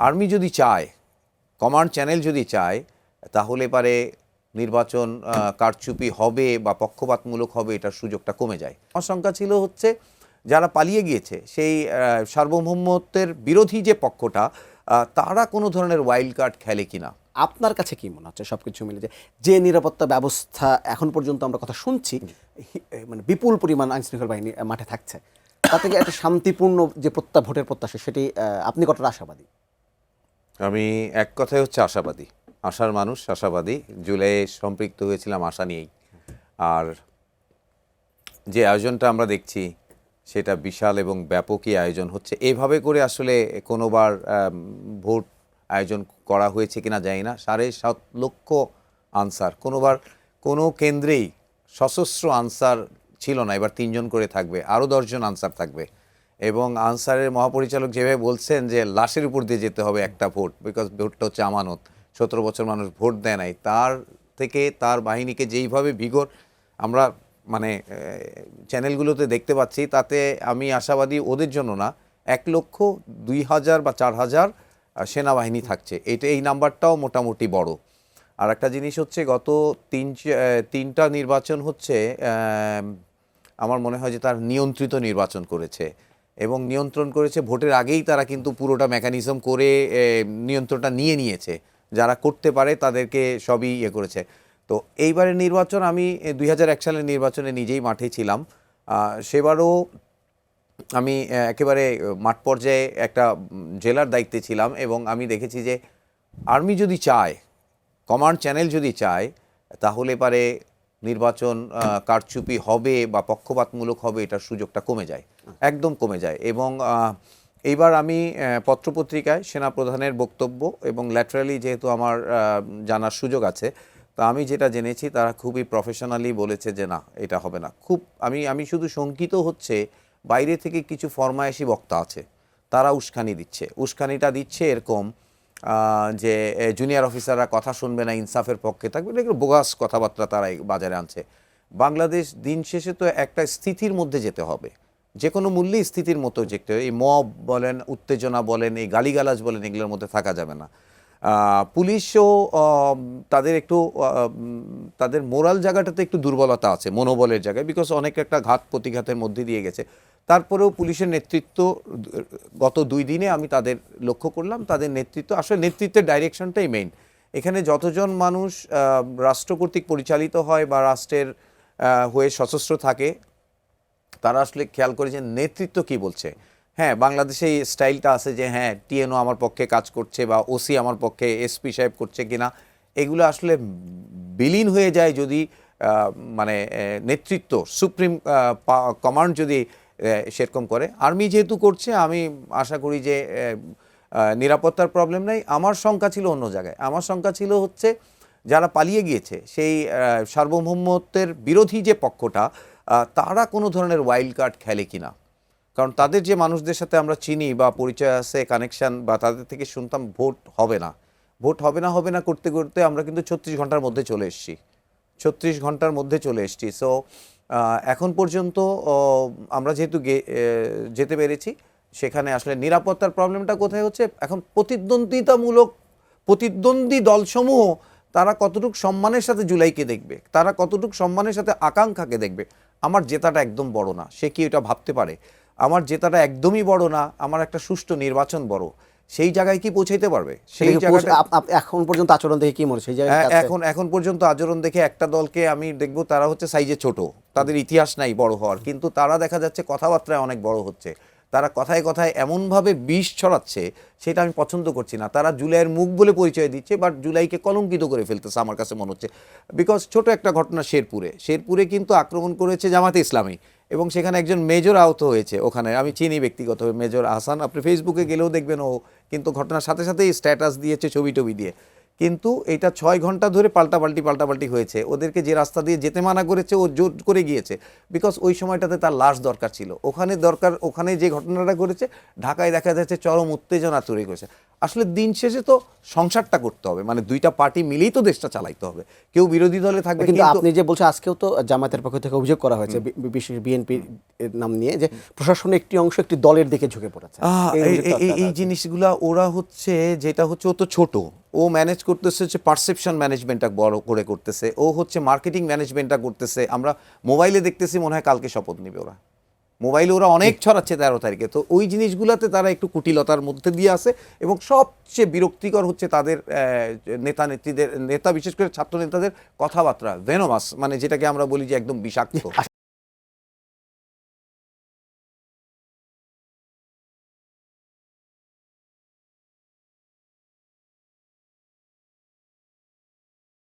Army যদি চায়, command channel যদি চায়, তাহলে পারে নির্বাচন কারচুপি হবে বা পক্ষপাতমূলক হবে, এটার সুযোগটা কমে যায়। আমার শঙ্কা ছিল হচ্ছে যারা পালিয়ে গিয়েছে সেই সার্বভৌমত্বের বিরোধী যে পক্ষটা, তারা কোনো ধরনের ওয়াইল্ড কার্ড খেলে কিনা। আপনার কাছে কি মনে হচ্ছে সবকিছু মিলে যে নিরাপত্তা ব্যবস্থা এখন পর্যন্ত আমরা কথা শুনছি, মানে বিপুল পরিমাণ আইনশৃঙ্খলা বাহিনী মাঠে থাকছে, তা থেকে একটা শান্তিপূর্ণ যে ভোটের প্রত্যাশা, সেটি আপনি কতটা আশাবাদী? আমি এক কথায় হচ্ছে আশাবাদী, আশার মানুষ, আশাবাদী। জুলাইয়ে সম্পৃক্ত হয়েছিলাম আশা নিয়েই। আর যে আয়োজনটা আমরা দেখছি সেটা বিশাল এবং ব্যাপকই আয়োজন হচ্ছে। এভাবে করে আসলে কোনোবার ভোট আয়োজন করা হয়েছে কিনা জানি না। 7.5 লক্ষ আনসার, কোনোবার কোনো কেন্দ্রেই সশস্ত্র আনসার ছিল না। এবার 3 জন করে থাকবে, আরও 10 জন আনসার থাকবে। এবং আনসারের মহাপরিচালক যেভাবে বলছেন যে লাশের উপর দিয়ে যেতে হবে একটা ভোট, বিকজ ভোটটা হচ্ছে আমানত। 17 বছর মানুষ ভোট দেয় নাই, তার থেকে তার বাহিনীকে যেইভাবে ভিগর আমরা মানে চ্যানেলগুলোতে দেখতে পাচ্ছি, তাতে আমি আশাবাদী ওদের জন্য না, 1,02,000 বা 4,000 সেনাবাহিনী থাকছে। এই নাম্বারটাও মোটামুটি বড়। আর একটা জিনিস হচ্ছে, গত তিনটা নির্বাচন হচ্ছে, আমার মনে হয় যে তার নিয়ন্ত্রিত নির্বাচন করেছে এবং নিয়ন্ত্রণ করেছে ভোটের আগেই। তারা কিন্তু পুরোটা মেকানিজম করে নিয়ন্ত্রণটা নিয়েছে। যারা করতে পারে তাদেরকে সবই করেছে। তো এইবারের নির্বাচন, আমি 2001 সালের নির্বাচনে নিজেই মাঠে ছিলাম। সেবারও আমি একেবারে মাঠ পর্যায়ে একটা জেলার দায়িত্বে ছিলাম এবং আমি দেখেছি যে আর্মি যদি চায়, কমান্ড চ্যানেল যদি চায়, তাহলে পারে নির্বাচন কারচুপি হবে বা পক্ষপাতমূলক হবে, এটার সুযোগটা কমে যায়, একদম কমে যায়। এবং এইবার আমি পত্রপত্রিকায় সেনাপ্রধানের বক্তব্য এবং ল্যাটারালি যেহেতু আমার জানার সুযোগ আছে, তা আমি যেটা জেনেছি তারা খুবই প্রফেশনালি বলেছে যে না, এটা হবে না। আমি শুধু শঙ্কিত হচ্ছে বাইরে থেকে কিছু ফরমায়েশি বক্তা আছে, তারা উস্কানিটা দিচ্ছে এরকম যে জুনিয়র অফিসাররা কথা শুনবে না, ইনসাফের পক্ষে থাকবে, এগুলো বোগাস কথাবার্তা তারা বাজারে আনছে। বাংলাদেশ দিন শেষে তো একটা স্থিতির মধ্যে যেতে হবে, যে কোনো মূল্যেই স্থিতির মতো যেতে হবে। এই মব বলেন, উত্তেজনা বলেন, এই গালিগালাজ বলেন, এগুলোর মধ্যে থাকা যাবে না। পুলিশও তাদের একটু তাদের মোরাল জায়গাটাতে একটু দুর্বলতা আছে, মনোবলের জায়গায়, বিকজ অনেক একটা ঘাত প্রতিঘাতের মধ্যে দিয়ে গেছে। তারপরেও পুলিশের নেতৃত্ব, গত 2 দিনে আমি তাদের লক্ষ্য করলাম, তাদের নেতৃত্ব, আসলে নেতৃত্বের ডাইরেকশনটাই মেইন। এখানে যতজন মানুষ রাষ্ট্র কর্তৃক পরিচালিত হয় বা রাষ্ট্রের হয়ে সশস্ত্র থাকে, তারা আসলে খেয়াল করে যে নেতৃত্ব কি বলছে। হ্যাঁ, বাংলাদেশে এই স্টাইলটা আছে যে হ্যাঁ, টিএনও আমার পক্ষে কাজ করছে বা ওসি আমার পক্ষে, এসপি সাহেব করছে কিনা, এগুলো আসলে বিলীন হয়ে যায় যদি মানে নেতৃত্ব, সুপ্রিম কমান্ড যদি সেরকম করে। আর্মি যেহেতু করছে, আমি আশা করি যে নিরাপত্তার প্রবলেম নাই। আমার শঙ্কা ছিল অন্য জায়গায়। আমার শঙ্কা ছিল হচ্ছে যারা পালিয়ে গিয়েছে সেই সার্বভৌমত্বের বিরোধী যে পক্ষটা, তারা কোনো ধরনের ওয়াইল্ড কার্ড খেলে কিনা। কারণ তাদের যে মানুষদের সাথে আমরা চিনি বা পরিচয় আছে, কানেকশান, বা তাদের থেকে শুনতাম ভোট হবে না করতে করতে আমরা কিন্তু 36 ঘন্টার মধ্যে চলে এসেছি। 36 ঘন্টার মধ্যে চলে এসেছি। সো এখন পর্যন্ত আমরা যেহেতু যেতে পেরেছি, সেখানে আসলে নিরাপত্তার প্রবলেমটা কোথায় হচ্ছে, এখন প্রতিদ্বন্দ্বী দলসমূহ তারা কতটুকু সম্মানের সাথে জুলাইকে দেখবে, তারা কতটুকু সম্মানের সাথে আকাঙ্ক্ষাকে দেখবে। আমার জেতাটা একদম বড় না, সে কি এটা ভাবতে পারে? আমার জেতাটা একদমই বড় না, আমার একটা সুষ্ঠু নির্বাচন বড়। সেই জায়গায় কি পৌঁছাইতে পারবে? সেই জায়গাটা এখন পর্যন্ত আচরণ দেখে কি মনে হয় সেই জায়গায়? এখন পর্যন্ত আচরণ দেখে একটা দলকে আমি দেখব, তারা হচ্ছে সাইজে ছোট, তাদের ইতিহাস নাই বড় হওয়ার, কিন্তু তারা দেখা যাচ্ছে কথাবার্তায় অনেক বড় হচ্ছে। তারা কথায় কথায় এমনভাবে বিষ ছড়াচ্ছে, সেটা আমি পছন্দ করছি না। তারা জুলাইয়ের মুখ বলে পরিচয় দিচ্ছে, বাট জুলাইকে কলঙ্কিত করে ফেলতেছে আমার কাছে মনে হচ্ছে। বিকজ ছোট একটা ঘটনা, শেরপুরে কিন্তু আক্রমণ করেছে জামাতে ইসলামী এবং সেখানে একজন মেজর আহত হয়েছে। ওখানে আমি চিনি ব্যক্তিগতভাবে মেজর আহসান, আপনি ফেসবুকে গেলেও দেখবেন, ও কিন্তু ঘটনার সাথে সাথেই স্ট্যাটাস দিয়েছে ছবি টবি দিয়ে। কিন্তু এটা 6 ঘন্টা ধরে পাল্টাপাল্টি হয়েছে। ওদেরকে যে রাস্তা দিয়ে যেতে মানা করেছে ও জোর করে গিয়েছে, বিকজ ওই সময়টাতে তার লাশ দরকার ছিল। ওখানে যে ঘটনাটা ঘটেছে, ঢাকায় দেখা যাচ্ছে চরম উত্তেজনা তৈরি করেছে। আসলে দিন শেষে তো সংসারটা করতে হবে, মানে দুইটা পার্টি মিলেই তো দেশটা চালাইতে হবে। কেউ বিরোধী দলে থাকবে, কিন্তু কিন্তু আপনি যে বলছেন আজকেও তো জামায়াতের পক্ষ থেকে অভিযোগ করা হয়েছে, বিশেষ বিএনপি নাম নিয়ে, যে প্রশাসনের একটি অংশ একটি দলের দিকে ঝুঁকে পড়েছে। এই জিনিসগুলা ওরা হচ্ছে, যেটা হচ্ছে ও তো ছোট, ও ম্যানেজ করতেছে হচ্ছে পারসেপশন ম্যানেজমেন্টটা বড় করে করতেছে, ও হচ্ছে মার্কেটিং ম্যানেজমেন্টটা করতেছে। আমরা মোবাইলে দেখতেছি মনে হয় কালকে শপথ নেবে ওরা, মোবাইলে ওরা অনেক ছড়াচ্ছে 13 তারিখে। তো ওই জিনিসগুলোতে তারা একটু কুটিলতার মধ্যে দিয়ে আছে, এবং সবচেয়ে বিরক্তিকর হচ্ছে তাদের নেতা, বিশেষ করে ছাত্র নেতাদের কথাবার্তা ভেনোমাস, মানে যেটাকে আমরা বলি যে একদম বিষাক্ত।